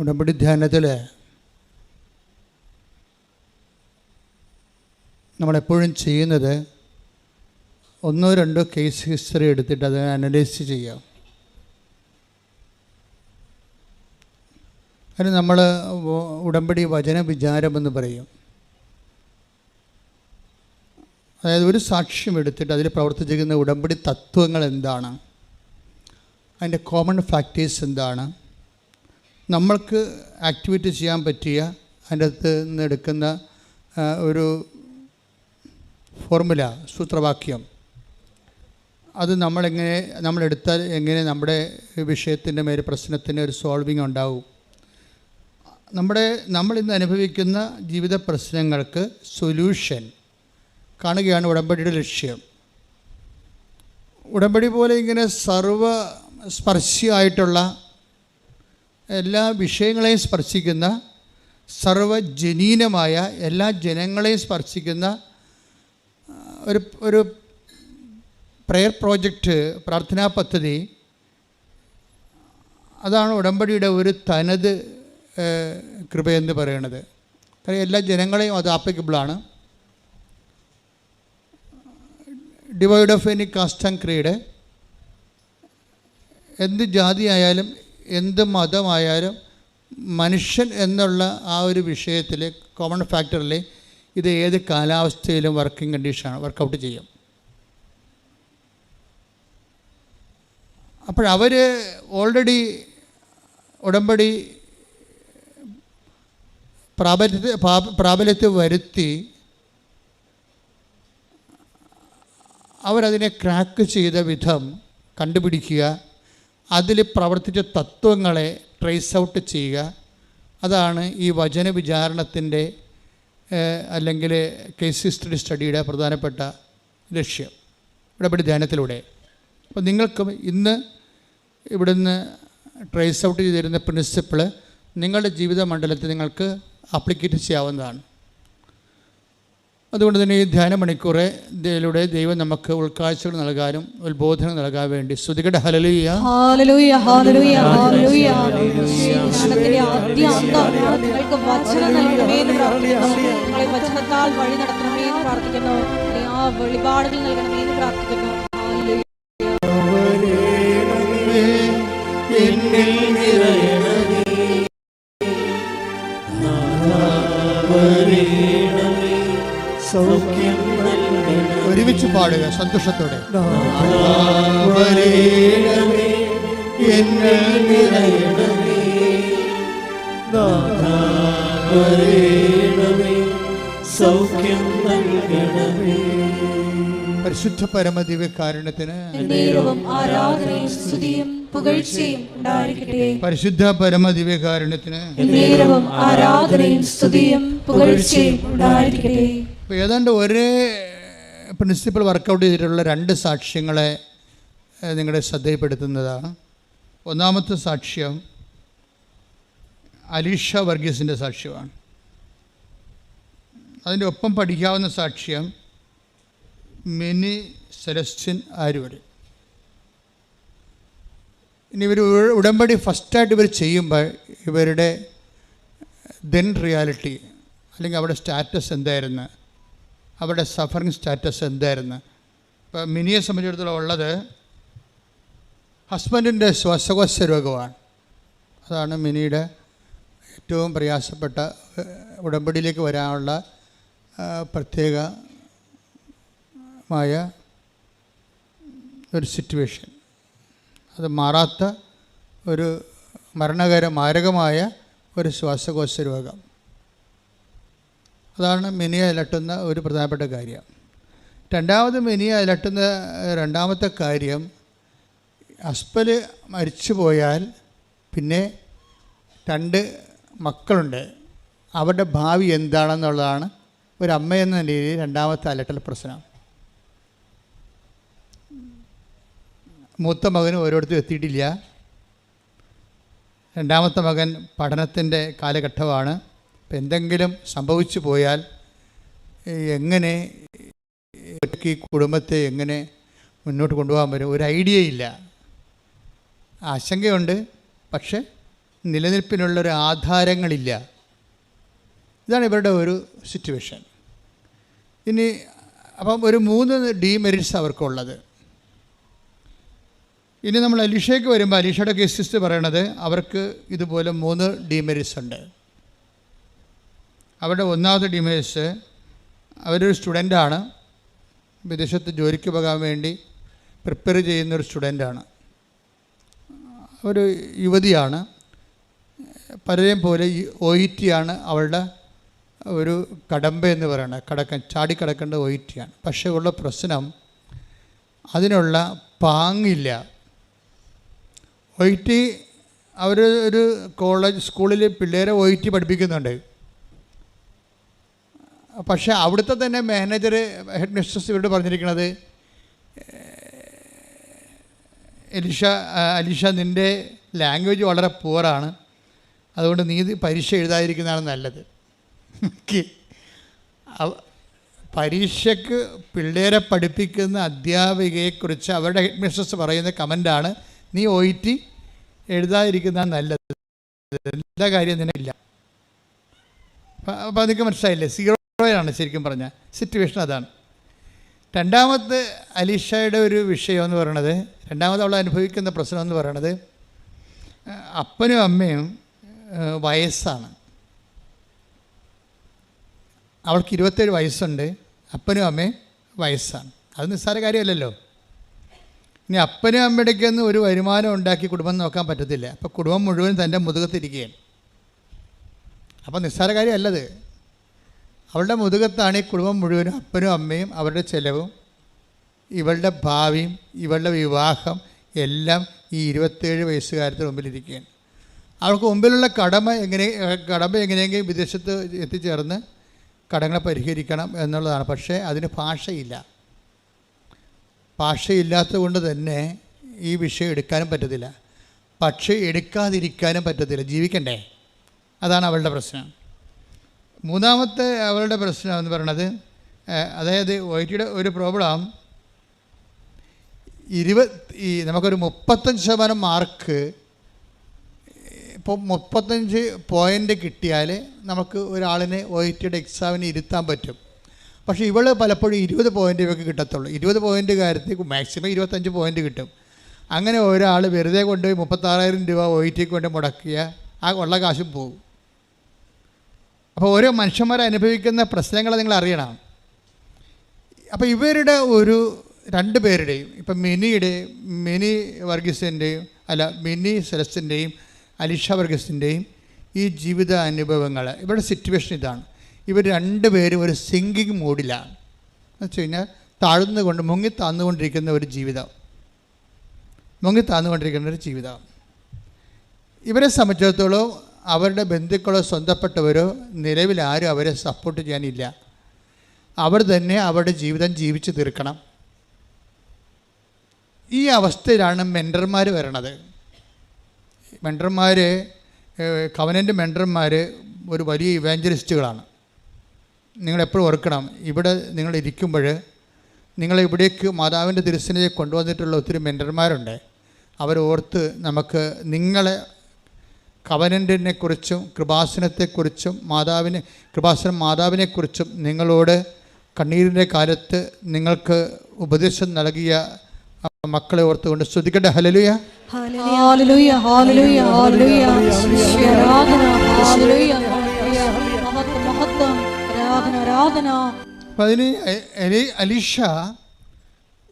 ഉടമ്പടി ധ്യാനത്തിൽ നമ്മളെപ്പോഴും ചെയ്യുന്നത് ഒന്നോ രണ്ടോ കേസ് ഹിസ്റ്ററി എടുത്തിട്ട് അത് അനലൈസ് ചെയ്യാം. അതിന് നമ്മൾ ഉടമ്പടി വചന വിചാരമെന്ന് പറയും. അതായത് ഒരു സാക്ഷ്യം എടുത്തിട്ട് അതിൽ പ്രവർത്തിച്ചിരിക്കുന്ന ഉടമ്പടി തത്വങ്ങൾ എന്താണ്, അതിൻ്റെ കോമൺ ഫാക്ടേഴ്സ് എന്താണ്, നമ്മൾക്ക് ആക്ടിവേറ്റ് ചെയ്യാൻ പറ്റിയ അതിൻ്റെ അകത്ത് നിന്ന് എടുക്കുന്ന ഒരു ഫോർമുല, സൂത്രവാക്യം, അത് നമ്മളെടുത്താൽ എങ്ങനെ നമ്മുടെ വിഷയത്തിൻ്റെ മേൽ പ്രശ്നത്തിന് ഒരു സോൾവിങ് ഉണ്ടാവും. നമ്മളിന്ന് അനുഭവിക്കുന്ന ജീവിത പ്രശ്നങ്ങൾക്ക് സൊല്യൂഷൻ കാണുകയാണ് ഉടമ്പടിയുടെ ലക്ഷ്യം. ഉടമ്പടി പോലെ ഇങ്ങനെ സർവസ്പർശിയായിട്ടുള്ള എല്ലാ വിഷയങ്ങളെയും സ്പർശിക്കുന്ന, സർവജനീനമായ എല്ലാ ജനങ്ങളെയും സ്പർശിക്കുന്ന ഒരു പ്രെയർ പ്രോജക്റ്റ്, പ്രാർത്ഥനാ പദ്ധതി, അതാണ് ഉടമ്പടിയുടെ ഒരു തനത് കൃപയെന്ന് പറയുന്നത്. കാരണം എല്ലാ ജനങ്ങളെയും അത് ആപ്ലിക്കബിളാണ്. Devoid of any caste and creed, എന്ത് ജാതി ആയാലും എന്ത് മതമായാലും മനുഷ്യൻ എന്നുള്ള ആ ഒരു വിഷയത്തിൽ, കോമൺ ഫാക്ടറിൽ ഇത് ഏത് കാലാവസ്ഥയിലും വർക്കിംഗ് കണ്ടീഷനാണ്, വർക്കൗട്ട് ചെയ്യും. അപ്പോഴവർ ഓൾറെഡി ഉടമ്പടി പ്രാബല്യത്തിൽ വരുത്തി അവരതിനെ ക്രാക്ക് ചെയ്ത വിധം കണ്ടുപിടിക്കുക, അതിൽ പ്രവർത്തിച്ച തത്വങ്ങളെ ട്രേസ് ഔട്ട് ചെയ്യുക. അതാണ് ഈ വചന വിചാരണത്തിൻ്റെ അല്ലെങ്കിൽ കേസ് ഹിസ്റ്ററി സ്റ്റഡിയുടെ പ്രധാനപ്പെട്ട ലക്ഷ്യം ഉടമ്പടി ധ്യാനത്തിലൂടെ. അപ്പോൾ നിങ്ങൾക്കും ഇന്ന് ഇവിടുന്ന് ട്രേസ് ഔട്ട് ചെയ്തിരുന്ന പ്രിൻസിപ്പിൾ നിങ്ങളുടെ ജീവിത മണ്ഡലത്തിൽ നിങ്ങൾക്ക് ആപ്ലിക്കേറ്റ് ചെയ്യാവുന്നതാണ്. അതുകൊണ്ട് തന്നെ ഈ ധ്യാന മണിക്കൂറിലൂടെ ദൈവം നമുക്ക് ഉൾക്കാഴ്ചകൾ നൽകാനും ഉത്ബോധനം നൽകാൻ വേണ്ടി സ്തുതിക്കട്ടെ. ഹല്ലേലൂയ, ഹല്ലേലൂയ, ഹല്ലേലൂയ, ഹല്ലേലൂയ. ജ്ഞാനത്തിന്റെ ആദ്യ അന്തങ്ങൾക്ക് വചനം നൽകണമേ എന്ന് പ്രാർത്ഥിക്കുന്നു. നിങ്ങളെ വചനത്താൽ വഴി നടത്തണമേ എന്ന് പ്രാർത്ഥിക്കുന്നു. ആ വെളിപാടുകൾ നൽകണമേ എന്ന് പ്രാർത്ഥിക്കുന്നു. ഹല്ലേലൂയ. ഒരുമിച്ച് പാടുക സന്തോഷത്തോടെ. പരിശുദ്ധ പരമദിവ്യകാരുണ്യത്തിന് ആരാധനയും സ്തുതിയും പുകഴ്ചയും ഉണ്ടായിരിക്കട്ടെ. പരിശുദ്ധ പരമദിവ്യകാരുണ്യത്തിന് ആരാധനയും സ്തുതിയും പുകഴ്ചയും ഉണ്ടായിരിക്കട്ടെ. അപ്പോൾ ഏതാണ്ട് ഒരേ പ്രിൻസിപ്പിൾ വർക്കൗട്ട് ചെയ്തിട്ടുള്ള രണ്ട് സാക്ഷ്യങ്ങളെ നിങ്ങളുടെ ശ്രദ്ധയിൽപ്പെടുത്തുന്നതാണ്. ഒന്നാമത്തെ സാക്ഷ്യം അലീഷ വർഗീസിൻ്റെ സാക്ഷ്യമാണ്. അതിൻ്റെ ഒപ്പം പഠിക്കാവുന്ന സാക്ഷ്യം മിനി സെലസ്റ്റിൻ ആരുവരെ. ഇനി ഇവർ ഉടമ്പടി ഫസ്റ്റായിട്ട് ഇവർ ചെയ്യുമ്പോൾ ഇവരുടെ ദെൻ റിയാലിറ്റി, അല്ലെങ്കിൽ അവരുടെ സ്റ്റാറ്റസ് എന്തായിരുന്നു, അവരുടെ സഫറിങ് സ്റ്റാറ്റസ് എന്തായിരുന്നു. ഇപ്പോൾ മിനിയെ സംബന്ധിച്ചിടത്തോളം ഉള്ളത് ഹസ്ബൻഡിൻ്റെ ശ്വാസകോശ രോഗമാണ്. അതാണ് മിനിയുടെ ഏറ്റവും പ്രയാസപ്പെട്ട ഉടമ്പടിയിലേക്ക് വരാനുള്ള പ്രത്യേകമായ ഒരു സിറ്റുവേഷൻ. അത് മാറാത്ത ഒരു മാരകമായ ഒരു ശ്വാസകോശ രോഗം. അതാണ് മിനിയെ അലട്ടുന്ന ഒരു പ്രധാനപ്പെട്ട കാര്യം. രണ്ടാമത് മിനിയെ അലട്ടുന്ന രണ്ടാമത്തെ കാര്യം, ഹസ്ബൻഡ് മരിച്ചു പോയാൽ പിന്നെ 2 മക്കളുണ്ട്, അവരുടെ ഭാവി എന്താണെന്നുള്ളതാണ് ഒരമ്മയെന്ന നിലയിൽ രണ്ടാമത്തെ അലട്ടൽ പ്രശ്നം. മൂത്ത മകനും ഓരോരുത്തരും എത്തിയിട്ടില്ല. രണ്ടാമത്തെ മകൻ പഠനത്തിൻ്റെ കാലഘട്ടമാണ്. ഇപ്പം എന്തെങ്കിലും സംഭവിച്ചു പോയാൽ എങ്ങനെ ഈ കുടുംബത്തെ എങ്ങനെ മുന്നോട്ട് കൊണ്ടുപോകാൻ പറ്റും, ഒരു ഐഡിയ ഇല്ല. ആശങ്കയുണ്ട്, പക്ഷെ നിലനിൽപ്പിനുള്ളൊരു ആധാരങ്ങളില്ല. ഇതാണ് ഇവരുടെ ഒരു സിറ്റുവേഷൻ. ഇനി അപ്പം ഒരു 3 ഡീമെറിറ്റ്സ് അവർക്കുള്ളത്. ഇനി നമ്മൾ അലീഷയ്ക്ക് വരുമ്പോൾ അലീഷയുടെ കേസിസ്റ്റ് പറയണത് അവർക്ക് ഇതുപോലെ 3 ഡീമെറിറ്റ്സ് ഉണ്ട്. അവരുടെ ഒന്നാമത്തെ ഡീമെറിറ്റ്സ്, അവരൊരു സ്റ്റുഡൻ്റാണ്, വിദേശത്ത് ജോലിക്ക് പോകാൻ വേണ്ടി പ്രിപ്പയർ ചെയ്യുന്നൊരു സ്റ്റുഡൻ്റാണ്, ഒരു യുവതിയാണ്. പലരെയും പോലെ OET ആണ് അവളുടെ ഒരു കടമ്പ എന്ന് പറയുന്നത്, ചാടിക്കടക്കേണ്ട OET ആണ്. പക്ഷേ ഉള്ള പ്രശ്നം അതിനുള്ള പാങ്ങില്ല. OET അവർ ഒരു സ്കൂളിൽ പിള്ളേരെ OET പഠിപ്പിക്കുന്നുണ്ട്. പക്ഷേ അവിടുത്തെ തന്നെ മാനേജർ, ഹെഡ് മിസ്ട്രസ് ഇവരോട് പറഞ്ഞിരിക്കുന്നത്, അലീഷ നിൻ്റെ ലാംഗ്വേജ് വളരെ പുവറാണ്, അതുകൊണ്ട് നീ പരീക്ഷ എഴുതാതിരിക്കുന്നതാണ് നല്ലത്. പരീക്ഷയ്ക്ക് പിള്ളേരെ പഠിപ്പിക്കുന്ന അധ്യാപികയെക്കുറിച്ച് അവരുടെ ഹെഡ് മിസ്ട്രസ് പറയുന്ന കമൻ്റാണ്, നീ OET എഴുതാതിരിക്കുന്നതാണ് നല്ലത്, എല്ലാ കാര്യം നിനക്കില്ല. അപ്പോൾ അതൊക്കെ മനസ്സിലായില്ലേ? 0 ശരിക്കും പറഞ്ഞാൽ സിറ്റുവേഷൻ അതാണ്. രണ്ടാമത്തെ അലീഷയുടെ ഒരു വിഷയം എന്ന് പറയണത്, രണ്ടാമത് അവൾ അനുഭവിക്കുന്ന പ്രശ്നം എന്ന് പറയണത്, അപ്പനും അമ്മയും വയസ്സാണ്. അവൾക്ക് 27 വയസ്സുണ്ട്, അപ്പനും അമ്മയും വയസ്സാണ്. അത് നിസ്സാര കാര്യമല്ലല്ലോ. ഇനി അപ്പനും അമ്മയുടെക്കൊന്ന് ഒരു വരുമാനം ഉണ്ടാക്കി കുടുംബം നോക്കാൻ പറ്റത്തില്ല. അപ്പോൾ കുടുംബം മുഴുവൻ തൻ്റെ മുതുകത്തിരിക്കുകയാണ്. അപ്പോൾ നിസ്സാര കാര്യമല്ലത്. അവളുടെ മുതുകത്താണ് ഈ കുടുംബം മുഴുവനും, അപ്പനും അമ്മയും അവരുടെ ചിലവും ഇവളുടെ ഭാവിയും ഇവളുടെ വിവാഹം എല്ലാം ഈ 27 വയസ്സുകാരത്തിന് മുമ്പിലിരിക്കുകയാണ്. അവൾക്ക് മുമ്പിലുള്ള കടമ എങ്ങനെയെങ്കിലും വിദേശത്ത് എത്തിച്ചേർന്ന് കടങ്ങളെ പരിഹരിക്കണം എന്നുള്ളതാണ്. പക്ഷേ അതിന് ഭാഷയില്ലാത്തത് കൊണ്ട് തന്നെ ഈ വിഷയം എടുക്കാനും പറ്റത്തില്ല. പക്ഷേ എടുക്കാതിരിക്കാനും പറ്റത്തില്ല, ജീവിക്കണ്ടേ? അതാണ് അവളുടെ പ്രശ്നം. മൂന്നാമത്തെ അവളുടെ പ്രശ്നം എന്ന് പറയുന്നത്, അതായത് OETയുടെ ഒരു പ്രോബ്ലം, നമുക്കൊരു 35% മാർക്ക്, ഇപ്പോൾ 35 പോയിൻ്റ് കിട്ടിയാൽ നമുക്ക് ഒരാളിനെ OETയുടെ എക്സാമിന് ഇരുത്താൻ പറ്റും. പക്ഷേ ഇവൾ പലപ്പോഴും 20 പോയിൻ്റ് ഇവർക്ക് കിട്ടത്തുള്ളൂ. 20 പോയിൻ്റുകാരത്തിൽ മാക്സിമം 25 പോയിൻ്റ് കിട്ടും. അങ്ങനെ ഒരാൾ വെറുതെ കൊണ്ടുപോയി 36,000 രൂപ OETക്ക് കൊണ്ട് മുടക്കിയ ആ ഉള്ള കാശും പോകും. അപ്പോൾ ഓരോ മനുഷ്യന്മാർ അനുഭവിക്കുന്ന പ്രശ്നങ്ങൾ നിങ്ങൾ അറിയണം. അപ്പോൾ ഇവരുടെ ഒരു 2 പേരുടെയും, ഇപ്പം മിനി വർഗീസിൻ്റെയും മിനി സെലസ്റ്റിൻ്റെയും അലീഷ വർഗീസിൻ്റെയും ഈ ജീവിത അനുഭവങ്ങൾ, ഇവരുടെ സിറ്റുവേഷൻ ഇതാണ്. ഇവർ 2 പേരും ഒരു സിങ്കിങ് മൂഡിലാണ്. എന്ന് വെച്ച് കഴിഞ്ഞാൽ മുങ്ങി താന്നുകൊണ്ടിരിക്കുന്ന ഒരു ജീവിതം. ഇവരെ സംബന്ധിച്ചിടത്തോളം അവരുടെ ബന്ധുക്കളോ സ്വന്തപ്പെട്ടവരോ നിലവിൽ ആരും അവരെ സപ്പോർട്ട് ചെയ്യാനില്ല. അവർ തന്നെ അവരുടെ ജീവിതം ജീവിച്ച് തീർക്കണം. ഈ അവസ്ഥയിലാണ് മെൻറ്റർമാർ വരണത്. കവനൻ്റ് മെൻറ്റർമാർ ഒരു വലിയ ഇവാഞ്ചലിസ്റ്റുകളാണ്. നിങ്ങളെപ്പോഴും ഓർക്കണം, ഇവിടെ നിങ്ങളിരിക്കുമ്പോൾ നിങ്ങളിവിടേക്ക് മാതാവിൻ്റെ തിരുസന്നിധിയെ കൊണ്ടുവന്നിട്ടുള്ള ഒത്തിരി മെൻറ്റർമാരുണ്ട്. അവരോർത്ത് നമുക്ക് നിങ്ങളെ കവനൻ്റിനെക്കുറിച്ചും കൃപാസനത്തെക്കുറിച്ചും മാതാവിനെക്കുറിച്ചും നിങ്ങളോട് കണ്ണീരിൻ്റെ കാലത്ത് നിങ്ങൾക്ക് ഉപദേശം നൽകിയ മക്കളെ ഓർത്തുകൊണ്ട് സ്തുതിക്കട്ടെ. ഹല്ലേലൂയ, ഹല്ലേലൂയ, ഹല്ലേലൂയ, ഹല്ലേലൂയ. അതിന് അലീഷ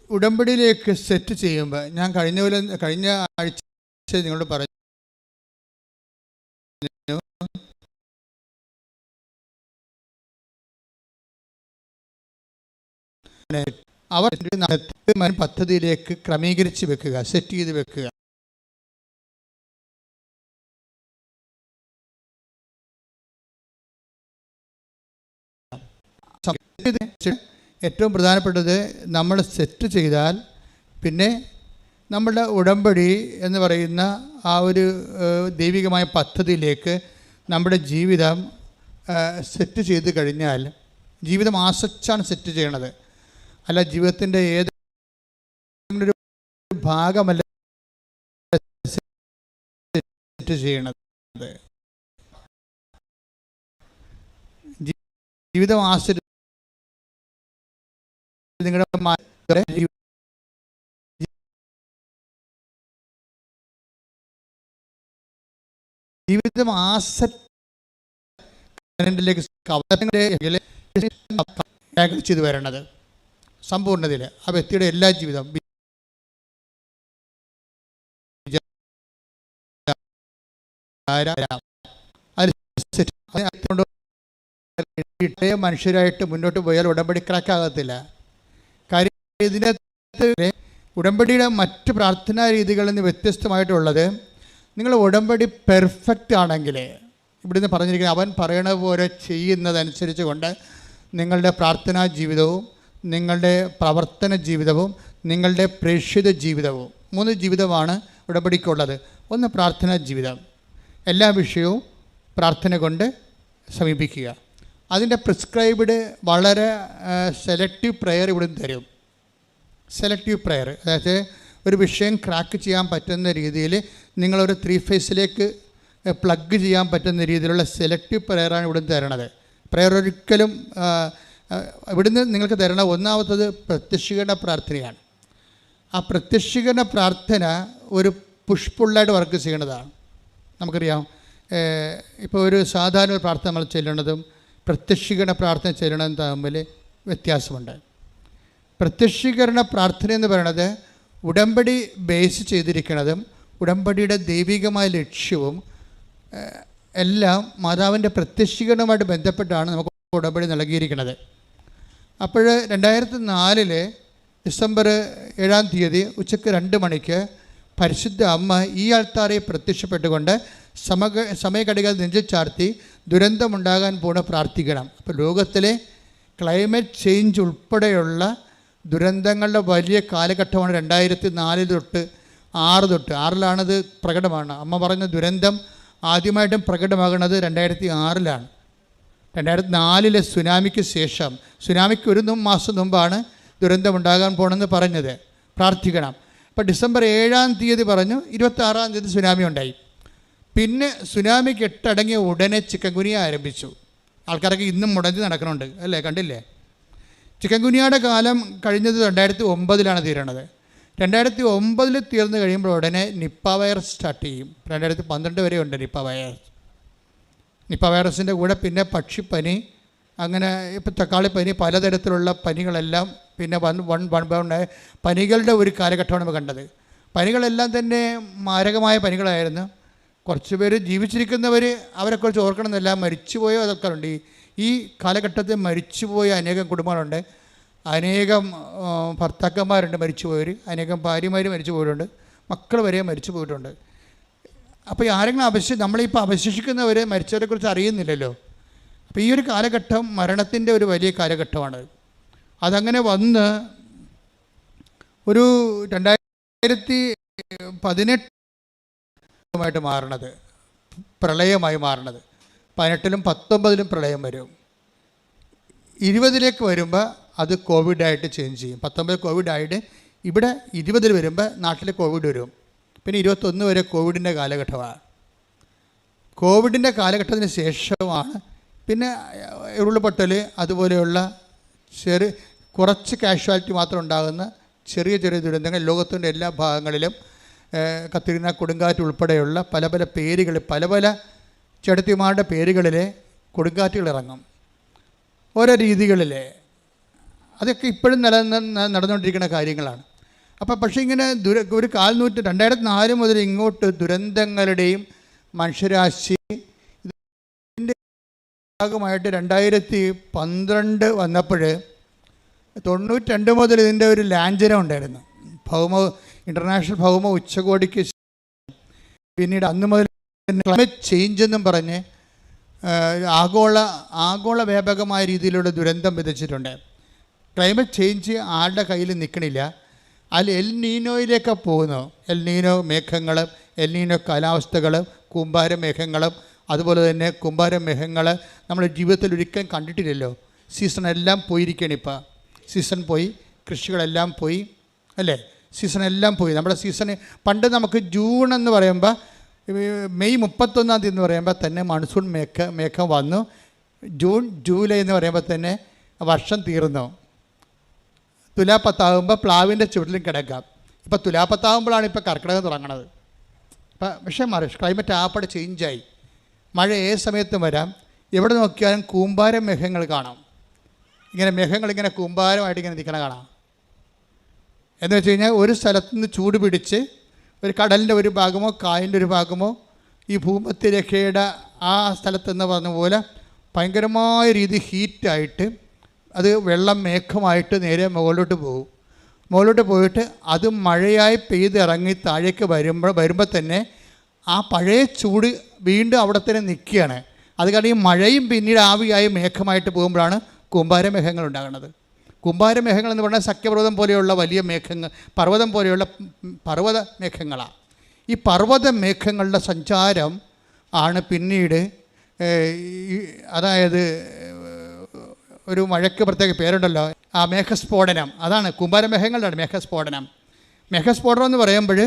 ഉടമ്പടിയിലേക്ക് സെറ്റ് ചെയ്യുമ്പോൾ, ഞാൻ കഴിഞ്ഞ ആഴ്ച നിങ്ങളോട് പറഞ്ഞു, അവർ പദ്ധതിയിലേക്ക് ക്രമീകരിച്ച് വെക്കുക, സെറ്റ് ചെയ്ത് വെക്കുക. ഏറ്റവും പ്രധാനപ്പെട്ടത് നമ്മൾ സെറ്റ് ചെയ്താൽ പിന്നെ നമ്മുടെ ഉടമ്പടി എന്ന് പറയുന്ന ആ ഒരു ദൈവികമായ പദ്ധതിയിലേക്ക് നമ്മുടെ ജീവിതം സെറ്റ് ചെയ്ത് കഴിഞ്ഞാൽ, ജീവിതം ആസച്ചാണ് സെറ്റ് ചെയ്യണത്, അല്ല ജീവിതത്തിൻ്റെ ഏതൊരു ഭാഗമല്ല സെറ്റ് ചെയ്യണത്. ജീവിതം ആശ്രയിച്ച് നിങ്ങളുടെ ജീവിതം ചെയ്തു വരണത് സമ്പൂർണ്ണതയിൽ ആ വ്യക്തിയുടെ എല്ലാ ജീവിതം മനുഷ്യരായിട്ട് മുന്നോട്ട് പോയാൽ ഉടമ്പടി ക്രാക്കാകത്തില്ല. കാര്യം ഇതിനകത്ത് ഉടമ്പടിയുടെ മറ്റ് പ്രാർത്ഥനാ രീതികളിൽ നിന്ന് വ്യത്യസ്തമായിട്ടുള്ളത്, നിങ്ങൾ ഉടമ്പടി പെർഫെക്റ്റ് ആണെങ്കിൽ, ഇവിടുന്ന് പറഞ്ഞിരിക്കുന്നത് അവൻ പറയണ പോലെ ചെയ്യുന്നതനുസരിച്ച് കൊണ്ട് നിങ്ങളുടെ പ്രാർത്ഥനാ ജീവിതവും നിങ്ങളുടെ പ്രവർത്തന ജീവിതവും നിങ്ങളുടെ പ്രേക്ഷിത ജീവിതവും 3 ജീവിതമാണ് ഉടമ്പടിക്കുള്ളത്. ഒന്ന് പ്രാർത്ഥനാ ജീവിതം, എല്ലാ വിഷയവും പ്രാർത്ഥന കൊണ്ട് സമീപിക്കുക. അതിൻ്റെ പ്രിസ്ക്രൈബ്ഡ് വളരെ സെലക്റ്റീവ് പ്രെയർ ഇവിടുന്ന് തരും. സെലക്റ്റീവ് പ്രെയർ, അതായത് ഒരു വിഷയം ക്രാക്ക് ചെയ്യാൻ പറ്റുന്ന രീതിയിൽ നിങ്ങളൊരു 3 ഫേസിലേക്ക് പ്ലഗ് ചെയ്യാൻ പറ്റുന്ന രീതിയിലുള്ള സെലക്റ്റീവ് പ്രെയറാണ് ഇവിടുന്ന് തരണത്. പ്രെയർ ഒരിക്കലും ഇവിടുന്ന് നിങ്ങൾക്ക് തരണം. ഒന്നാമത്തത് പ്രത്യക്ഷീകരണ പ്രാർത്ഥനയാണ്. ആ പ്രത്യക്ഷീകരണ പ്രാർത്ഥന ഒരു പുഷ്പുള്ളായിട്ട് വർക്ക് ചെയ്യേണ്ടതാണ്. നമുക്കറിയാം, ഇപ്പോൾ ഒരു സാധാരണ പ്രാർത്ഥന നമ്മൾ ചെല്ലണതും പ്രത്യക്ഷീകരണ പ്രാർത്ഥന ചെല്ലണതും തമ്മിൽ വ്യത്യാസമുണ്ട്. പ്രത്യക്ഷീകരണ പ്രാർത്ഥന എന്ന് പറയുന്നത് ഉടമ്പടി ബേസ് ചെയ്തിരിക്കുന്നതും ഉടമ്പടിയുടെ ദൈവികമായ ലക്ഷ്യവും എല്ലാം മാതാവിൻ്റെ പ്രത്യക്ഷീകരണവുമായിട്ട് ബന്ധപ്പെട്ടാണ് നമുക്ക് ഉടമ്പടി നൽകിയിരിക്കുന്നത്. അപ്പോൾ 2004 ഡിസംബർ 7-ാം തീയതി ഉച്ചയ്ക്ക് 2 മണിക്ക് പരിശുദ്ധ അമ്മ ഈ ആൾത്താരെ പ്രത്യക്ഷപ്പെട്ടുകൊണ്ട് സമയഘടികൾ നെഞ്ചിൽ ചാർത്തി ദുരന്തമുണ്ടാകാൻ പോണ പ്രാർത്ഥിക്കണം. അപ്പോൾ ലോകത്തിലെ ക്ലൈമറ്റ് ചേഞ്ച് ഉൾപ്പെടെയുള്ള ദുരന്തങ്ങളുടെ വലിയ കാലഘട്ടമാണ് 2004 തൊട്ട് 6 തൊട്ട് 6-ലാണത് പ്രകടമാണ്. അമ്മ പറഞ്ഞ ദുരന്തം ആദ്യമായിട്ടും പ്രകടമാകുന്നത് 2006-ലാണ്. 2004 സുനാമിക്ക് ശേഷം, സുനാമിക്ക് 1 മാസം മുമ്പാണ് ദുരന്തമുണ്ടാകാൻ പോകണമെന്ന് പറഞ്ഞത്. പ്രാർത്ഥിക്കണം. അപ്പോൾ ഡിസംബർ 7-ാം തീയതി പറഞ്ഞു, 26-ാം തീയതി സുനാമി ഉണ്ടായി. പിന്നെ സുനാമി കെട്ടടങ്ങിയ ഉടനെ ചിക്കൻ ഗുനിയ ആരംഭിച്ചു. ആൾക്കാരൊക്കെ ഇന്നും മുടങ്ങി നടക്കുന്നുണ്ട് അല്ലേ, കണ്ടില്ലേ? ചിക്കൻ ഗുനിയയുടെ കാലം കഴിഞ്ഞത് 2009-ലാണ് തീരണത്. 2009 തീർന്നു കഴിയുമ്പോൾ ഉടനെ നിപ്പ വൈറസ് സ്റ്റാർട്ട് ചെയ്യും. 2012 വരെ ഉണ്ട് നിപ്പ വൈറസ്. നിപ്പ വൈറസിൻ്റെ കൂടെ പിന്നെ പക്ഷിപ്പനി, അങ്ങനെ ഇപ്പോൾ തക്കാളിപ്പനി, പലതരത്തിലുള്ള പനികളെല്ലാം പിന്നെ പനികളുടെ ഒരു കാലഘട്ടമാണ് നമ്മൾ കണ്ടത്. പനികളെല്ലാം തന്നെ മാരകമായ പനികളായിരുന്നു. കുറച്ച് പേര് ജീവിച്ചിരിക്കുന്നവർ അവരെക്കുറിച്ച് ഓർക്കണമെന്നെല്ലാം മരിച്ചുപോയ അതൊക്കെ ഉണ്ട്. ഈ കാലഘട്ടത്തിൽ മരിച്ചുപോയ അനേകം കുടുംബങ്ങളുണ്ട്, അനേകം ഭർത്താക്കന്മാരുണ്ട് മരിച്ചുപോയവർ, അനേകം ഭാര്യമാർ മരിച്ചു പോയിട്ടുണ്ട്, മക്കൾ വരെ മരിച്ചു പോയിട്ടുണ്ട്. അപ്പോൾ ആരെങ്കിലും നമ്മളിപ്പോൾ അവശേഷിക്കുന്നവർ മരിച്ചവരെക്കുറിച്ച് അറിയുന്നില്ലല്ലോ. അപ്പോൾ ഈ ഒരു കാലഘട്ടം മരണത്തിൻ്റെ ഒരു വലിയ കാലഘട്ടമാണ്. അതങ്ങനെ വന്ന് ഒരു 2018 മാറണത്, പ്രളയമായി മാറണത്. 18-ലും 19-ലും പ്രളയം വരും. 20-ലേക്ക് വരുമ്പോൾ അത് കോവിഡായിട്ട് ചേഞ്ച് ചെയ്യും. 19 കോവിഡായിട്ട് ഇവിടെ 20-ൽ വരുമ്പോൾ നാട്ടിൽ കോവിഡ് വരും. പിന്നെ 21 വരെ കോവിഡിൻ്റെ കാലഘട്ടമാണ്. കോവിഡിൻ്റെ കാലഘട്ടത്തിന് ശേഷമാണ് പിന്നെ ഉരുൾപൊട്ടൽ, അതുപോലെയുള്ള കുറച്ച് കാഷ്വാലിറ്റി മാത്രം ഉണ്ടാകുന്ന ചെറിയ ചെറിയ ദുരന്തങ്ങൾ ലോകത്തിൻ്റെ എല്ലാ ഭാഗങ്ങളിലും, കത്രീന കൊടുങ്കാറ്റ് ഉൾപ്പെടെയുള്ള പല പല പേരുകൾ, പല പല ചേട്ടത്തിമാരുടെ പേരുകളിൽ കൊടുങ്കാറ്റുകൾ ഇറങ്ങും ഓരോ രീതികളിൽ. അതൊക്കെ ഇപ്പോഴും നടന്നുകൊണ്ടിരിക്കുന്ന കാര്യങ്ങളാണ്. അപ്പോൾ പക്ഷേ ഇങ്ങനെ ഒരു 2004 മുതൽ ഇങ്ങോട്ട് ദുരന്തങ്ങളുടെയും മനുഷ്യരാശി ഇതിൻ്റെ ഭാഗമായിട്ട് 2012 വന്നപ്പോൾ 92 മുതൽ ഇതിൻ്റെ ഒരു ലാഞ്ചനം ഉണ്ടായിരുന്നു. ഇൻ്റർനാഷണൽ ഭൗമ ഉച്ചകോടിക്ക് പിന്നീട് അന്ന് മുതൽ ക്ലൈമറ്റ് ചേഞ്ച് എന്നും പറഞ്ഞ് ആഗോള വ്യാപകമായ രീതിയിലുള്ള ദുരന്തം വിതച്ചിട്ടുണ്ട്. ക്ലൈമറ്റ് ചേഞ്ച് ആരുടെ കയ്യിൽ നിൽക്കണില്ല. അതിൽ എൽ നീനോയിലേക്ക് പോകുന്നു. എൽ നീനോ മേഘങ്ങളും എൽ നീനോ കാലാവസ്ഥകളും കൂമ്പാര മേഘങ്ങളും, അതുപോലെ തന്നെ കൂമ്പാര മേഘങ്ങൾ നമ്മുടെ ജീവിതത്തിൽ ഒരിക്കലും കണ്ടിട്ടില്ലല്ലോ. സീസണെല്ലാം പോയിരിക്കുകയാണ്. ഇപ്പോൾ സീസൺ പോയി, കൃഷികളെല്ലാം പോയി അല്ലേ, സീസണെല്ലാം പോയി. നമ്മുടെ സീസണ് പണ്ട് നമുക്ക് ജൂൺ എന്ന് പറയുമ്പോൾ മെയ് 31 എന്ന് പറയുമ്പോൾ തന്നെ മൺസൂൺ മേഘം വന്നു. ജൂൺ ജൂലൈ എന്ന് പറയുമ്പോൾ തന്നെ വർഷം തീർന്നു. തുലാപ്പത്താകുമ്പോൾ പ്ലാവിൻ്റെ ചുവട്ടിലും കിടക്കാം. ഇപ്പോൾ തുലാപ്പത്താകുമ്പോഴാണ് ഇപ്പോൾ കർക്കിടകം തുടങ്ങണത്. പക്ഷേ ക്ലൈമറ്റ് ആപ്പടെ ചേഞ്ചായി. മഴ ഏത് സമയത്തും വരാം. എവിടെ നോക്കിയാലും കൂമ്പാര മേഘങ്ങൾ കാണാം. ഇങ്ങനെ മേഘങ്ങളിങ്ങനെ കൂമ്പാരമായിട്ട് ഇങ്ങനെ നിൽക്കണ കാണാം. എന്ന് വെച്ച് കഴിഞ്ഞാൽ ഒരു സ്ഥലത്ത് നിന്ന് ചൂട് പിടിച്ച് ഒരു കടലിൻ്റെ ഒരു ഭാഗമോ കായലിൻ്റെ ഒരു ഭാഗമോ ഈ ഭൂമധ്യരേഖയുടെ ആ സ്ഥലത്തെന്ന് പറഞ്ഞ പോലെ ഭയങ്കരമായ രീതി ഹീറ്റായിട്ട് അത് വെള്ളം മേഘമായിട്ട് നേരെ മുകളിലോട്ട് പോകും. മുകളിലോട്ട് പോയിട്ട് അത് മഴയായി പെയ്തിറങ്ങി താഴേക്ക് വരുമ്പോൾ തന്നെ ആ പഴയ ചൂട് വീണ്ടും അവിടെ തന്നെ നിൽക്കുകയാണ്. അത് കാരണം ഈ മഴയും പിന്നീട് ആവിയായി മേഘമായിട്ട് പോകുമ്പോഴാണ് കൂമ്പാരമേഘങ്ങൾ ഉണ്ടാകുന്നത്. കൂമ്പാരമേഘങ്ങൾ എന്ന് പറഞ്ഞാൽ സഖ്യപർവ്വതം പോലെയുള്ള വലിയ മേഘങ്ങൾ, പർവ്വതം പോലെയുള്ള പർവ്വത മേഘങ്ങളാണ്. ഈ പർവ്വത മേഘങ്ങളുടെ സഞ്ചാരം ആണ് പിന്നീട് അതായത് ഒരു മഴയ്ക്ക് പ്രത്യേക പേരുണ്ടല്ലോ, ആ മേഘസ്ഫോടനം. അതാണ് കൂമ്പാരമേഘങ്ങളുടെ മേഘസ്ഫോടനം. മേഘസ്ഫോടനം എന്ന് പറയുമ്പോൾ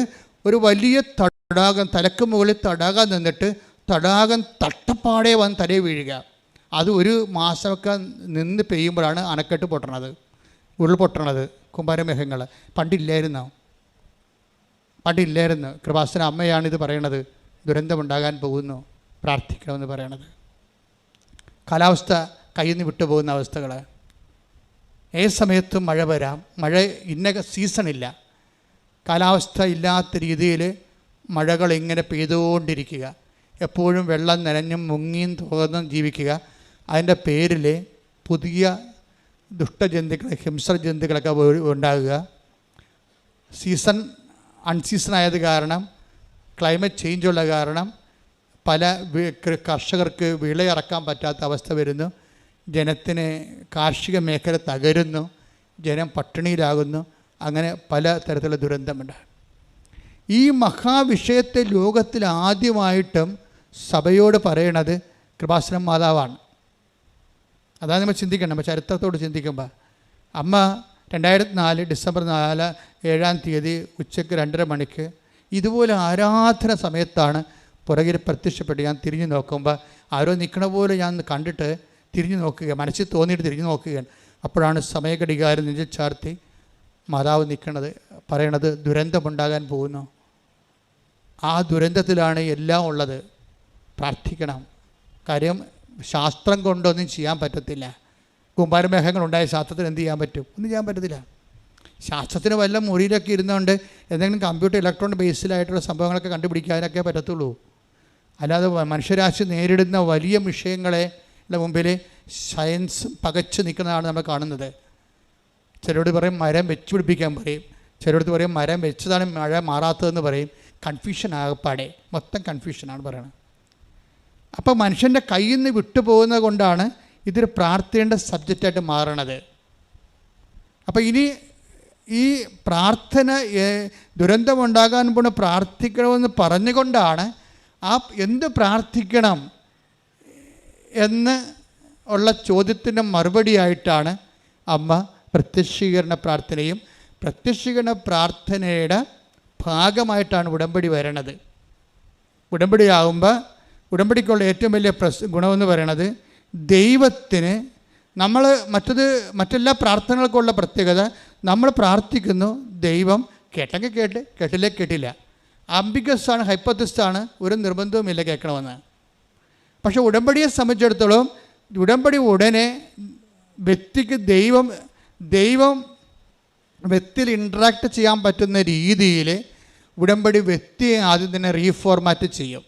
ഒരു വലിയ തടാകം, തലക്ക് മുകളിൽ തടാകം നിന്നിട്ട് തടാകം തട്ടപ്പാടെ വന്ന് തലയിൽ വീഴുക. അത് ഒരു മാസമൊക്കെ നിന്ന് പെയ്യുമ്പോഴാണ് അണക്കെട്ട് പൊട്ടണത്, ഉരുൾപൊട്ടണത്. കൂമ്പാരമേഘങ്ങൾ പണ്ടില്ലായിരുന്നു. കൃപാസന അമ്മയാണിത് പറയണത്. ദുരന്തമുണ്ടാകാൻ പോകുന്നു, പ്രാർത്ഥിക്കണമെന്ന് പറയണത്. കാലാവസ്ഥ കയ്യിൽ നിന്ന് വിട്ടുപോകുന്ന അവസ്ഥകൾ. ഏത് സമയത്തും മഴ വരാം. മഴ ഇന്ന സീസണില്ല. കാലാവസ്ഥ ഇല്ലാത്ത രീതിയിൽ മഴകൾ ഇങ്ങനെ പെയ്തുകൊണ്ടിരിക്കുക. എപ്പോഴും വെള്ളം നനഞ്ഞും മുങ്ങിയും തോന്നും ജീവിക്കുക. അതിൻ്റെ പേരിൽ പുതിയ ദുഷ്ടജന്തുക്കൾ, ഹിംസ്ര ജന്തുക്കളൊക്കെ ഉണ്ടാകുക. അൺസീസൺ ആയത് കാരണം, ക്ലൈമറ്റ് ചേഞ്ചുള്ള കാരണം പല കർഷകർക്ക് വിളയിറക്കാൻ പറ്റാത്ത അവസ്ഥ വരുന്നു. ജനത്തിന് കാർഷിക മേഖല തകരുന്നു. ജനം പട്ടിണിയിലാകുന്നു. അങ്ങനെ പല തരത്തിലുള്ള ദുരന്തമുണ്ട്. ഈ മഹാവിഷയത്തെ ലോകത്തിൽ ആദ്യമായിട്ടും സഭയോട് പറയണത് കൃപാസനം മാതാവാണ്. അതാണ് നമ്മൾ ചിന്തിക്കണം. നമ്മൾ ചരിത്രത്തോട് ചിന്തിക്കുമ്പോൾ അമ്മ 2004 ഡിസംബർ 7 ഉച്ചയ്ക്ക് 2:30 മണിക്ക് ഇതുപോലെ ആരാധന സമയത്താണ് പുറകിൽ പ്രത്യക്ഷപ്പെട്ട് ഞാൻ തിരിഞ്ഞു നോക്കുമ്പോൾ ആരോ നിൽക്കണ പോലെ ഞാൻ കണ്ടിട്ട് തിരിഞ്ഞു നോക്കുക, മനസ്സിൽ തോന്നിയിട്ട് തിരിഞ്ഞു നോക്കുകയാണ്. അപ്പോഴാണ് സമയഘടികാരം നെഞ്ചിൽ ചാർത്തി മാതാവ് നിൽക്കണത്, പറയണത് ദുരന്തമുണ്ടാകാൻ പോകുന്നു. ആ ദുരന്തത്തിലാണ് എല്ലാം ഉള്ളത്. പ്രാർത്ഥിക്കണം. കാര്യം ശാസ്ത്രം കൊണ്ടൊന്നും ചെയ്യാൻ പറ്റത്തില്ല. കൂമ്പാരമേഘങ്ങളുണ്ടായ ശാസ്ത്രത്തിന് എന്ത് ചെയ്യാൻ പറ്റും? ഒന്നും ചെയ്യാൻ പറ്റത്തില്ല. ശാസ്ത്രത്തിന് വല്ല മുറിയിലൊക്കെ ഇരുന്നുകൊണ്ട് എന്തെങ്കിലും കമ്പ്യൂട്ടർ ഇലക്ട്രോണിക് ബേസിലായിട്ടുള്ള സംഭവങ്ങളൊക്കെ കണ്ടുപിടിക്കാനൊക്കെ പറ്റത്തുള്ളൂ. അല്ലാതെ മനുഷ്യരാശി നേരിടുന്ന വലിയ വിഷയങ്ങളെ മുമ്പിൽ സയൻസ് പകച്ചു നിൽക്കുന്നതാണ് നമ്മൾ കാണുന്നത്. ചിലരോട് പറയും മരം വെച്ച് പിടിപ്പിക്കാൻ പറയും, ചിലരോട് പറയും മരം വെച്ചതാണ് മഴ മാറാത്തതെന്ന് പറയും. കൺഫ്യൂഷൻ ആകപ്പാടെ, മൊത്തം കൺഫ്യൂഷനാണ് പറയണത്. അപ്പോൾ മനുഷ്യൻ്റെ കയ്യിൽ നിന്ന് വിട്ടുപോകുന്നത് കൊണ്ടാണ് ഇതൊരു പ്രാർത്ഥനയുടെ സബ്ജക്റ്റായിട്ട് മാറണത്. അപ്പോൾ ഇനി ഈ പ്രാർത്ഥന ദുരന്തമുണ്ടാകാൻ പോണ പ്രാർത്ഥിക്കണമെന്ന് പറഞ്ഞുകൊണ്ടാണ് ആ എന്ത് പ്രാർത്ഥിക്കണം എന്ന് ഉള്ള ചോദ്യത്തിൻ്റെ മറുപടിയായിട്ടാണ് അമ്മ പ്രത്യക്ഷീകരണ പ്രാർത്ഥനയും പ്രത്യക്ഷീകരണ പ്രാർത്ഥനയുടെ ഭാഗമായിട്ടാണ് ഉടമ്പടി വരണത്. ഉടമ്പടിയാകുമ്പോൾ ഉടമ്പടിക്കുള്ള ഏറ്റവും വലിയ ഗുണമെന്ന് പറയണത് ദൈവത്തിന് നമ്മൾ മറ്റെല്ലാ പ്രാർത്ഥനകൾക്കുള്ള പ്രത്യേകത, നമ്മൾ പ്രാർത്ഥിക്കുന്നു, ദൈവം കേട്ടെങ്കിൽ കേട്ട്, കേട്ടില്ലേ കേട്ടില്ല. ആംബിഗസാണ്, ഹൈപ്പോത്തസിസാണ്, ഒരു നിർബന്ധവുമില്ല കേൾക്കണമെന്ന്. പക്ഷേ ഉടമ്പടിയെ സംബന്ധിച്ചിടത്തോളം ഉടമ്പടി ഉടനെ വ്യക്തിക്ക് ദൈവം വ്യക്തിയിൽ ഇൻട്രാക്ട് ചെയ്യാൻ പറ്റുന്ന രീതിയിൽ ഉടമ്പടി വ്യക്തിയെ ആദ്യം തന്നെ റീഫോർമാറ്റ് ചെയ്യും.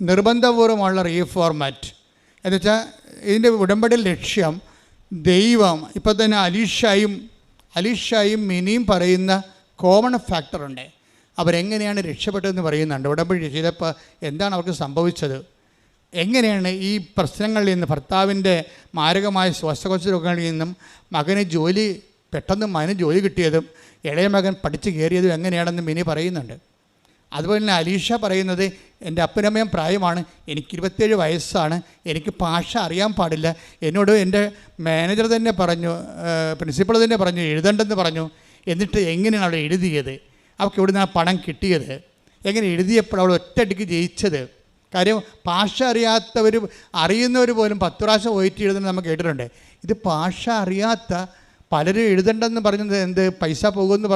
നിർബന്ധപൂർവ്വമുള്ള റീഫോർമാറ്റ് എന്നുവെച്ചാൽ ഇതിൻ്റെ ഉടമ്പടിയുടെ ലക്ഷ്യം ദൈവം ഇപ്പോൾ തന്നെ അലീഷായും മിനിയും പറയുന്ന കോമൺ ഫാക്ടറുണ്ട്. അവരെങ്ങനെയാണ് രക്ഷപ്പെട്ടതെന്ന് പറയുന്നുണ്ട്. ഉടമ്പടി ചെയ്തപ്പോൾ എന്താണ് അവർക്ക് സംഭവിച്ചത്, എങ്ങനെയാണ് ഈ പ്രശ്നങ്ങളിൽ നിന്ന്, ഭർത്താവിൻ്റെ മാരകമായ ശ്വാസകോശ രോഗങ്ങളിൽ നിന്നും പെട്ടെന്ന് മകന് ജോലി കിട്ടിയതും ഇളയ മകൻ പഠിച്ച് കയറിയതും എങ്ങനെയാണെന്ന് മിനി പറയുന്നുണ്ട്. അതുപോലെ തന്നെ അലീഷ പറയുന്നത്, എൻ്റെ അപ്പനമ്മയും പ്രായമാണ്, എനിക്ക് 27 വയസ്സാണ്, എനിക്ക് ഭാഷ അറിയാൻ പാടില്ല, എന്നോട് എൻ്റെ മാനേജർ തന്നെ പറഞ്ഞു, പ്രിൻസിപ്പൾ തന്നെ പറഞ്ഞു എഴുതണ്ടെന്ന് പറഞ്ഞു, എന്നിട്ട് എങ്ങനെയാണ് അവിടെ എഴുതിയത്, അവർക്ക് എവിടെ നിന്നാണ് പണം കിട്ടിയത്, എങ്ങനെ എഴുതിയപ്പോൾ അവൾ ഒറ്റയടിക്ക് ജയിച്ചത്. കാര്യം ഭാഷ അറിയുന്നവർ പോലും 10 പ്രാവശ്യം പോയിട്ട് എഴുതുന്നത് നമുക്ക് കേട്ടിട്ടുണ്ട്. ഇത് ഭാഷ അറിയാത്ത പലരും എഴുതണ്ടെന്ന് പറഞ്ഞത് എന്ത് പൈസ പോകുമെന്ന്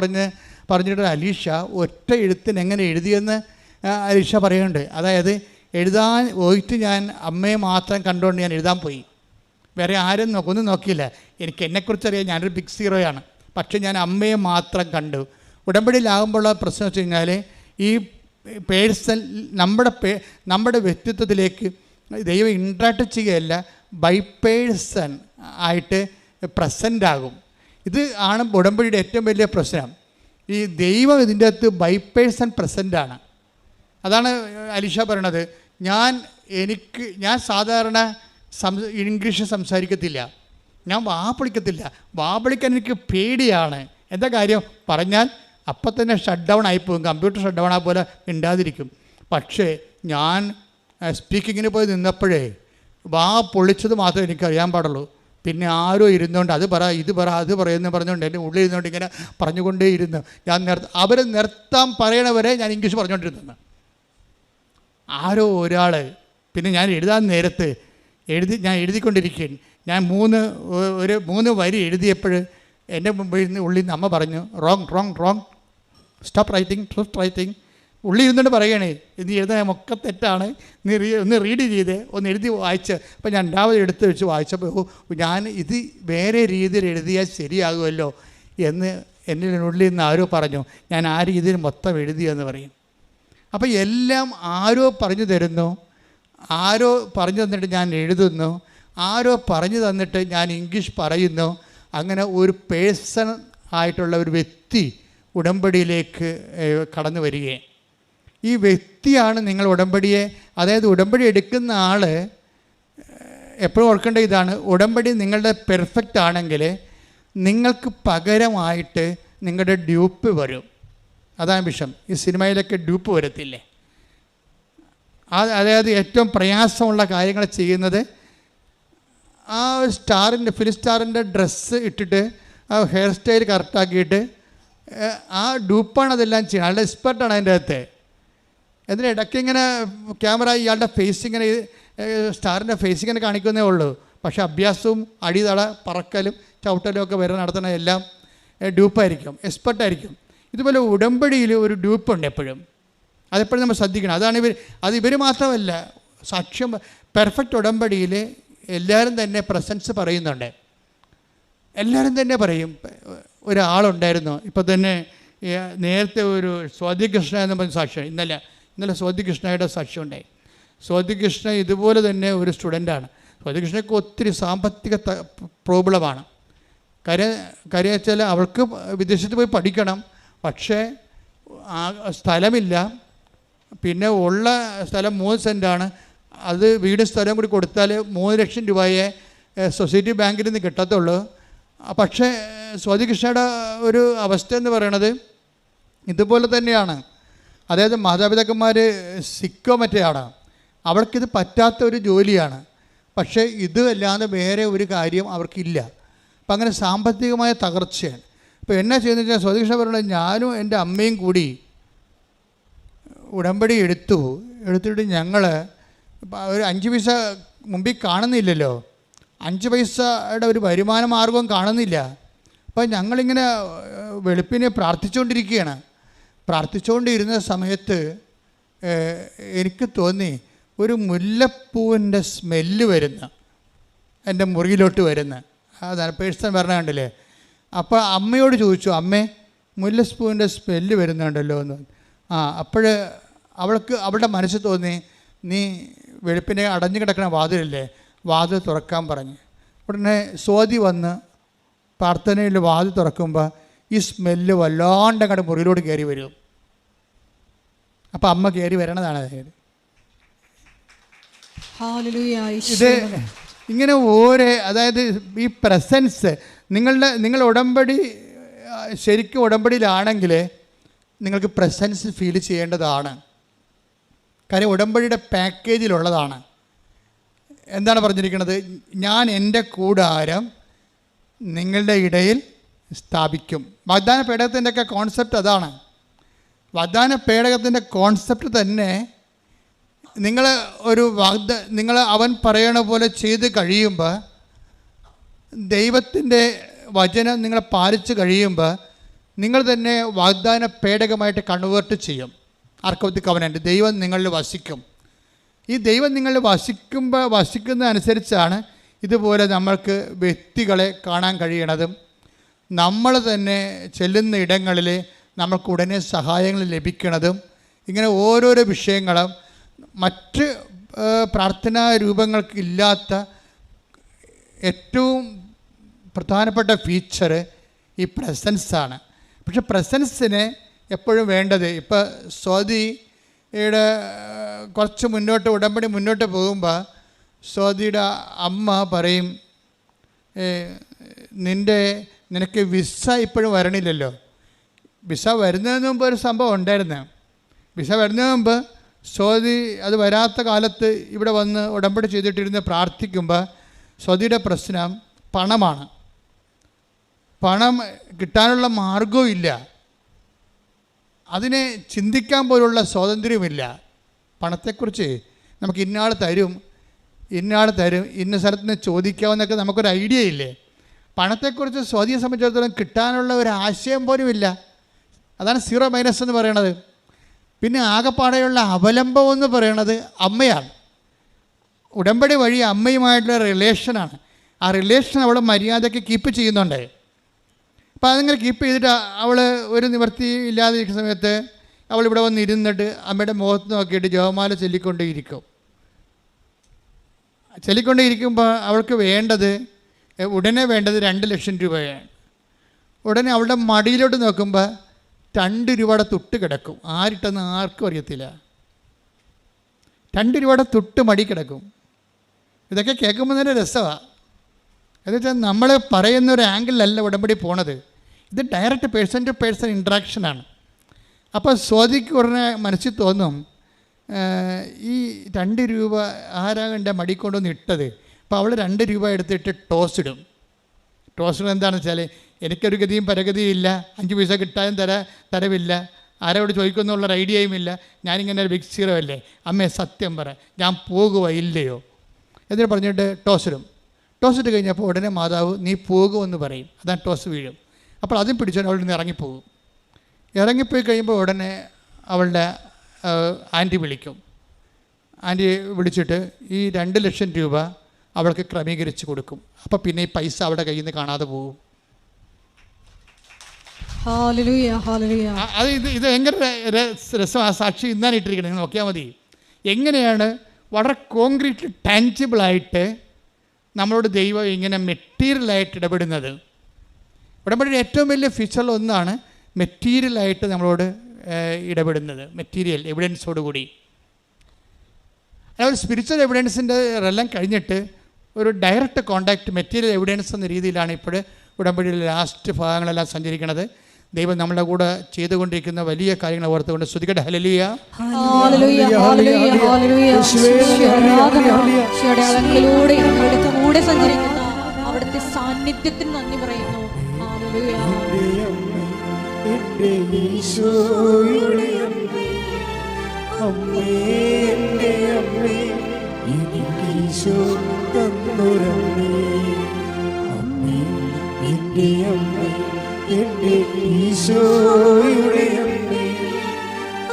പറഞ്ഞിട്ട് അലീഷ ഒറ്റ എഴുത്തിന് എങ്ങനെ എഴുതിയെന്ന് അലീഷ പറയുന്നുണ്ട്. അതായത് എഴുതാൻ പോയിട്ട് ഞാൻ അമ്മയെ മാത്രം കണ്ടുകൊണ്ട് ഞാൻ എഴുതാൻ പോയി, വേറെ ആരും ഒന്നും നോക്കിയില്ല. എനിക്ക് എന്നെക്കുറിച്ചറിയാം, ഞാനൊരു ബിഗ് സീറോയാണ്, പക്ഷേ ഞാൻ അമ്മയെ മാത്രം കണ്ടു. ഉടമ്പടിയിലാകുമ്പോഴുള്ള പ്രശ്നം വെച്ച് കഴിഞ്ഞാൽ ഈ പേഴ്സൺ നമ്മുടെ വ്യക്തിത്വത്തിലേക്ക് ദൈവം ഇൻട്രാക്ട് ചെയ്യുകയല്ല, ബൈ പേഴ്സൺ ആയിട്ട് പ്രസൻ്റ് ആകും. ഇത് ആണ് ഉടമ്പടിയുടെ ഏറ്റവും വലിയ പ്രശ്നം. ഈ ദൈവം ഇതിൻ്റെ അകത്ത് ബൈ പേഴ്സൺ പ്രസൻ്റാണ്. അതാണ് അലീഷ പറയണത്. ഞാൻ സാധാരണ ഇംഗ്ലീഷ് സംസാരിക്കത്തില്ല, ഞാൻ വാപളിക്കാൻ എനിക്ക് പേടിയാണ്. എന്താ കാര്യം പറഞ്ഞാൽ അപ്പം തന്നെ ഷട്ട് ഡൗൺ ആയിപ്പോകും, കമ്പ്യൂട്ടർ ഷട്ട് ഡൗൺ ആ പോലെ മിണ്ടാതിരിക്കും. പക്ഷേ ഞാൻ സ്പീക്കിങ്ങിന് പോയി നിന്നപ്പോഴേ പൊളിച്ചത് മാത്രമേ എനിക്കറിയാൻ പാടുള്ളൂ. പിന്നെ ആരോ ഇരുന്നുകൊണ്ട് അത് പറയുമെന്ന് പറഞ്ഞുകൊണ്ട് എൻ്റെ ഉള്ളിൽ ഇരുന്നുകൊണ്ട് ഇങ്ങനെ പറഞ്ഞുകൊണ്ടേ ഇരുന്നു. അവർ നിർത്താൻ പറയണവരെ ഞാൻ ഇംഗ്ലീഷ് പറഞ്ഞുകൊണ്ടിരുന്നു. ആരോ ഒരാൾ പിന്നെ ഞാൻ എഴുതാൻ നേരത്ത് ഞാൻ എഴുതിക്കൊണ്ടിരിക്കുകയാണ്. ഞാൻ 3 വരി എഴുതിയപ്പോൾ എൻ്റെ ഉള്ളിൽ നിന്ന് അമ്മ പറഞ്ഞു, റോങ് സ്റ്റോപ്പ് റൈറ്റിംഗ്. ഉള്ളിൽ ഇരുന്നുകൊണ്ട് പറയണേ, ഇത് എഴുതാൻ ഒക്കെ തെറ്റാണ്, ഒന്ന് റീഡ് ചെയ്തേ, ഒന്ന് എഴുതി വായിച്ച്. അപ്പോൾ ഞാൻ 2ാമത് എടുത്ത് വെച്ച് വായിച്ചപ്പോൾ ഞാൻ ഇത് വേറെ രീതിയിൽ എഴുതിയാൽ ശരിയാകുമല്ലോ എന്ന് എൻ്റെ ഉള്ളിൽ നിന്ന് ആരോ പറഞ്ഞു. ഞാൻ ആ രീതിയിൽ മൊത്തം എഴുതിയെന്ന് പറയും. അപ്പോൾ എല്ലാം ആരോ പറഞ്ഞു തരുന്നു, ആരോ പറഞ്ഞു തന്നിട്ട് ഞാൻ എഴുതുന്നു, ആരോ പറഞ്ഞു തന്നിട്ട് ഞാൻ ഇംഗ്ലീഷ് പറയുന്നു. അങ്ങനെ ഒരു പേഴ്സൺ ആയിട്ടുള്ള ഒരു വ്യക്തി ഉടമ്പടിയിലേക്ക് കടന്നു വരികയും ഈ വ്യക്തിയാണ് നിങ്ങൾ ഉടമ്പടിയെ, അതായത് ഉടമ്പടി എടുക്കുന്ന ആൾ എപ്പോഴും ഓർക്കേണ്ട ഇതാണ്, ഉടമ്പടി നിങ്ങളുടെ പെർഫെക്റ്റ് ആണെങ്കിൽ നിങ്ങൾക്ക് പകരമായിട്ട് നിങ്ങളുടെ ഡ്യൂപ്പ് വരും. അതാണ് വിഷയം. ഈ സിനിമയിലൊക്കെ ഡ്യൂപ്പ് വരത്തില്ലേ? അതായത് ഏറ്റവും പ്രയാസമുള്ള കാര്യങ്ങൾ ചെയ്യുന്നത് ആ ഫിലിം സ്റ്റാറിൻ്റെ ഡ്രസ്സ് ഇട്ടിട്ട് ആ ഹെയർ സ്റ്റൈൽ കറക്റ്റാക്കിയിട്ട് ആ ഡ്യൂപ്പാണ് അതെല്ലാം ചെയ്യുന്നത്. ആളുടെ എക്സ്പെർട്ടാണ് അതിൻ്റെ അകത്ത്. എന്നിട്ട് ഇടയ്ക്ക് ഇങ്ങനെ ക്യാമറ ഇയാളുടെ ഫേസ് ഇങ്ങനെ സ്റ്റാറിൻ്റെ ഫേസ് ഇങ്ങനെ കാണിക്കുന്നേ ഉള്ളൂ. പക്ഷേ അഭ്യാസവും അടിതള പറക്കലും ചവിട്ടലും ഒക്കെ വരെ നടത്തുന്ന എല്ലാം ഡ്യൂപ്പായിരിക്കും, എക്സ്പെർട്ടായിരിക്കും. ഇതുപോലെ ഉടമ്പടിയിൽ ഒരു ഡ്യൂപ്പുണ്ട് എപ്പോഴും. അതെപ്പോഴും നമ്മൾ ശ്രദ്ധിക്കണം. ഇവർ മാത്രമല്ല, സാക്ഷ്യം പെർഫെക്റ്റ് ഉടമ്പടിയിൽ എല്ലാവരും തന്നെ പ്രസൻസ് പറയുന്നുണ്ട്. എല്ലാവരും തന്നെ പറയും. ഒരാളുണ്ടായിരുന്നു ഇപ്പോൾ തന്നെ, നേരത്തെ ഒരു സ്വാതികൃഷ്ണ എന്ന് പറഞ്ഞ സാക്ഷ്യം, ഇന്നലെ സ്വാതികൃഷ്ണയുടെ സാക്ഷ്യം ഉണ്ടായി. സ്വാതികൃഷ്ണ ഇതുപോലെ തന്നെ ഒരു സ്റ്റുഡൻ്റാണ്. സ്വാതികൃഷ്ണയ്ക്ക് ഒത്തിരി സാമ്പത്തിക പ്രോബ്ലമാണ്. കാര്യം വെച്ചാൽ അവൾക്ക് വിദേശത്ത് പോയി പഠിക്കണം, പക്ഷേ സ്ഥലമില്ല. പിന്നെ ഉള്ള സ്ഥലം 3 സെൻറ്റാണ്. അത് വീടും സ്ഥലവും കൂടി കൊടുത്താൽ 3 ലക്ഷം രൂപയെ സൊസൈറ്റി ബാങ്കിൽ നിന്ന് കിട്ടത്തുള്ളൂ. പക്ഷേ സ്വാതികൃഷ്ണയുടെ ഒരു അവസ്ഥ എന്ന് പറയണത് ഇതുപോലെ തന്നെയാണ്. അതായത് മാതാപിതാക്കന്മാർ സിക്കോ മറ്റേയാണ്, അവർക്കിത് പറ്റാത്ത ഒരു ജോലിയാണ്. പക്ഷേ ഇത് അല്ലാതെ വേറെ ഒരു കാര്യം അവർക്കില്ല. അപ്പം അങ്ങനെ സാമ്പത്തികമായ തകർച്ചയാണ്. ഇപ്പോൾ എന്നാ ചെയ്യുന്നത് വെച്ചാൽ സ്വാതികൃഷ്ണ പറയുന്നത്, ഞാനും എൻ്റെ അമ്മയും കൂടി ഉടമ്പടി എടുത്തിട്ട് ഞങ്ങൾ ഒരു 5 പൈസ മുമ്പിൽ കാണുന്നില്ലല്ലോ, 5 പൈസയുടെ ഒരു വരുമാന മാർഗവും കാണുന്നില്ല. അപ്പോൾ ഞങ്ങളിങ്ങനെ വെളുപ്പിനെ പ്രാർത്ഥിച്ചുകൊണ്ടിരുന്ന സമയത്ത് എനിക്ക് തോന്നി ഒരു മുല്ലപ്പൂവിൻ്റെ സ്മെല്ല് വരുന്ന എൻ്റെ മുറിയിലോട്ട് വരുന്ന. അതാണ് പേഴ്സൺ പറഞ്ഞ കണ്ടില്ലേ. അപ്പോൾ അമ്മയോട് ചോദിച്ചു, അമ്മേ മുല്ലപ്പൂവിൻ്റെ സ്മെല്ല് വരുന്നുണ്ടല്ലോ എന്ന്. അപ്പോൾ അവളുടെ മനസ്സിൽ തോന്നി, നീ വെളുപ്പിനെ അടഞ്ഞു കിടക്കുന്ന വാതിലല്ലേ, വാതിൽ തുറക്കാൻ പറഞ്ഞു. ഉടനെ സ്വാതി വന്ന് പ്രാർത്ഥനയിൽ വാതിൽ തുറക്കുമ്പോൾ ഈ സ്മെല്ല് വല്ലാണ്ട് അങ്ങോട്ട് മുറിയിലോട്ട് കയറി വരും. അപ്പം അമ്മ കയറി വരണതാണ് അതായത് ഇത് ഇങ്ങനെ അതായത് ഈ പ്രസൻസ് നിങ്ങൾ ഉടമ്പടി ശരിക്കും ഉടമ്പടിയിലാണെങ്കിൽ നിങ്ങൾക്ക് പ്രസൻസ് ഫീൽ ചെയ്യേണ്ടതാണ്. കാര്യം ഉടമ്പടിയുടെ പാക്കേജിലുള്ളതാണ്. എന്താണ് പറഞ്ഞിരിക്കുന്നത്? ഞാൻ എൻ്റെ കൂടാരം നിങ്ങളുടെ ഇടയിൽ സ്ഥാപിക്കും. വാഗ്ദാന പേടകത്തിൻ്റെയൊക്കെ കോൺസെപ്റ്റ് അതാണ്. വാഗ്ദാന പേടകത്തിൻ്റെ കോൺസെപ്റ്റ് തന്നെ നിങ്ങൾ അവൻ പറയണ പോലെ ചെയ്ത് കഴിയുമ്പോൾ, ദൈവത്തിൻ്റെ വചനം നിങ്ങളെ പാലിച്ച് കഴിയുമ്പോൾ നിങ്ങൾ തന്നെ വാഗ്ദാന പേടകമായിട്ട് കൺവേർട്ട് ചെയ്യും. ആർക്ക് ഓഫ് ദി കവനൻ്റ്, ദൈവം നിങ്ങളിൽ വസിക്കും. ഈ ദൈവം നിങ്ങളിൽ വസിക്കുന്നതനുസരിച്ചാണ് ഇതുപോലെ നമ്മൾക്ക് വ്യക്തികളെ കാണാൻ കഴിയണതും നമ്മൾ തന്നെ ചെല്ലുന്ന ഇടങ്ങളിൽ നമ്മൾക്ക് ഉടനെ സഹായങ്ങൾ ലഭിക്കണതും. ഇങ്ങനെ ഓരോരോ വിഷയങ്ങളും മറ്റ് പ്രാർത്ഥനാ രൂപങ്ങൾക്കില്ലാത്ത ഏറ്റവും പ്രധാനപ്പെട്ട ഫീച്ചർ ഈ പ്രസൻസാണ്. പക്ഷെ പ്രസൻസിന് എപ്പോഴും വേണ്ടത്, ഇപ്പോൾ സ്വാതിയുടെ കുറച്ച് ഉടമ്പടി മുന്നോട്ട് പോകുമ്പോൾ സ്വാതിയുടെ അമ്മ പറയും, നിനക്ക് വിസ ഇപ്പോഴും വരണില്ലല്ലോ. വിസ വരുന്നതിന് മുമ്പ് ഒരു സംഭവം ഉണ്ടായിരുന്നു. വിസ വരുന്നതിന് മുമ്പ് സ്വാതി അത് വരാത്ത കാലത്ത് ഇവിടെ വന്ന് ഉടമ്പടി ചെയ്തിട്ടിരുന്ന് പ്രാർത്ഥിക്കുമ്പോൾ സ്വാതിയുടെ പ്രശ്നം പണമാണ്. പണം കിട്ടാനുള്ള മാർഗവും ഇല്ല, അതിനെ ചിന്തിക്കാൻ പോലുള്ള സ്വാതന്ത്ര്യമില്ല. പണത്തെക്കുറിച്ച് നമുക്ക് ഇന്നയാൾ തരും ഇന്ന സ്ഥലത്ത് നിന്ന് ചോദിക്കാമെന്നൊക്കെ നമുക്കൊരു ഐഡിയ ഇല്ലേ. പണത്തെക്കുറിച്ച് സ്വാതിയെ സംബന്ധിച്ചിടത്തോളം കിട്ടാനുള്ള ഒരു ആശയം പോലും ഇല്ല. അതാണ് സീറോ മൈനസ് എന്ന് പറയണത്. പിന്നെ ആകെപ്പാടെയുള്ള അവലംബം എന്ന് പറയണത് അമ്മയാണ്. ഉടമ്പടി വഴി അമ്മയുമായിട്ടുള്ള റിലേഷനാണ്. ആ റിലേഷൻ അവൾ മര്യാദയ്ക്ക് കീപ്പ് ചെയ്യുന്നുണ്ട്. അപ്പോൾ അതിങ്ങനെ കീപ്പ് ചെയ്തിട്ട് അവൾ ഒരു നിവൃത്തി ഇല്ലാതിരിക്കുന്ന സമയത്ത് അവൾ ഇവിടെ വന്ന് ഇരുന്നിട്ട് അമ്മയുടെ മുഖത്ത് നോക്കിയിട്ട് ജപമാല ചൊല്ലിക്കൊണ്ടേയിരിക്കുമ്പോൾ അവൾക്ക് ഉടനെ വേണ്ടത് 2 ലക്ഷം രൂപയാണ്. ഉടനെ അവളുടെ മടിയിലോട്ട് നോക്കുമ്പോൾ 2 രൂപയുടെ തുട്ട് കിടക്കും. ആരിട്ടെന്ന് ആർക്കും അറിയത്തില്ല. 2 രൂപയുടെ തുട്ട് മടി കിടക്കും. ഇതൊക്കെ കേൾക്കുമ്പോൾ തന്നെ രസമാണ്. എന്നുവെച്ചാൽ നമ്മൾ പറയുന്ന ഒരു ആംഗിളിലല്ല ഉടമ്പടി പോണത്. ഇത് ഡയറക്റ്റ് പേഴ്സൺ ടു പേഴ്സൺ ഇൻട്രാക്ഷനാണ്. അപ്പോൾ സ്വാതിക്ക് ഉടനെ മനസ്സിൽ തോന്നും, ഈ 2 രൂപ ആരാകണ്ട മടി കൊണ്ടുവന്ന് ഇട്ടത്. അപ്പോൾ അവൾ 2 രൂപ എടുത്തിട്ട് ടോസ് ഇടും. എന്താണെന്ന് വെച്ചാൽ, എനിക്കൊരു ഗതിയും പരഗതിയും ഇല്ല, 5 പൈസ കിട്ടാനും തരവില്ല, ആരോട് ചോദിക്കുമെന്നുള്ളൊരു ഐഡിയയും ഇല്ല, ഞാനിങ്ങനെ ഒരു ബിഗ് സീറോ അല്ലേ, അമ്മേ സത്യം പറ, ഞാൻ പോകുക ഇല്ലയോ എന്നിട്ട് പറഞ്ഞിട്ട് ടോസ് ഇട്ട് കഴിഞ്ഞപ്പോൾ ഉടനെ മാതാവ് നീ പോകുമെന്ന് പറയും. അതാണ് ടോസ് വീഴും. അപ്പോൾ അതും പിടിച്ചാൽ അവൾ നിന്ന് ഇറങ്ങിപ്പോയി കഴിയുമ്പോൾ ഉടനെ അവളുടെ ആൻറ്റി വിളിക്കും. ആൻറ്റി വിളിച്ചിട്ട് ഈ 2 ലക്ഷം രൂപ അവൾക്ക് ക്രമീകരിച്ച് കൊടുക്കും. അപ്പോൾ പിന്നെ ഈ പൈസ അവളുടെ കയ്യിൽ നിന്ന് കാണാതെ പോകും. അത് ഇത് ഭയങ്കര രസം. ആ സാക്ഷി ഇന്നാണ് ഇട്ടിരിക്കുന്നത്, നിങ്ങൾ നോക്കിയാൽ മതി. എങ്ങനെയാണ് വളരെ കോൺക്രീറ്റ് ടാൻജിബിളായിട്ട് നമ്മളോട് ദൈവം ഇങ്ങനെ മെറ്റീരിയലായിട്ട് ഇടപെടുന്നത്. ഉടമ്പടിയുടെ ഏറ്റവും വലിയ ഫീച്ചറിലൊന്നാണ് മെറ്റീരിയലായിട്ട് നമ്മളോട് ഇടപെടുന്നത്, മെറ്റീരിയൽ എവിഡൻസോടുകൂടി. ഒരു സ്പിരിച്വൽ എവിഡൻസിൻ്റെ എല്ലാം കഴിഞ്ഞിട്ട് ഒരു ഡയറക്റ്റ് കോണ്ടാക്റ്റ് മെറ്റീരിയൽ എവിഡൻസ് എന്ന രീതിയിലാണ് ഇപ്പോൾ ഉടമ്പടിയിലെ ലാസ്റ്റ് ഭാഗങ്ങളെല്ലാം സഞ്ചരിക്കുന്നത്. ദൈവം നമ്മുടെ കൂടെ ചെയ്തുകൊണ്ടിരിക്കുന്ന വലിയ കാര്യങ്ങൾ ഓർത്തുകൊണ്ട് സ്തുതിക്കട്ടെ. ഹല്ലേലൂയ. അവിടുത്തെ സാന്നിധ്യത്തിന് നന്ദി പറയുന്നു. എൻ്റെ ഈശോയുടെ അമ്മേ,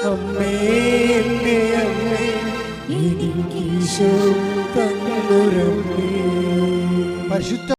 അമ്മേ എൻ്റെ അമ്മേ, എനിക്ക് ഈശോ തന്നൊരമ്മേ. പരിശുദ്ധ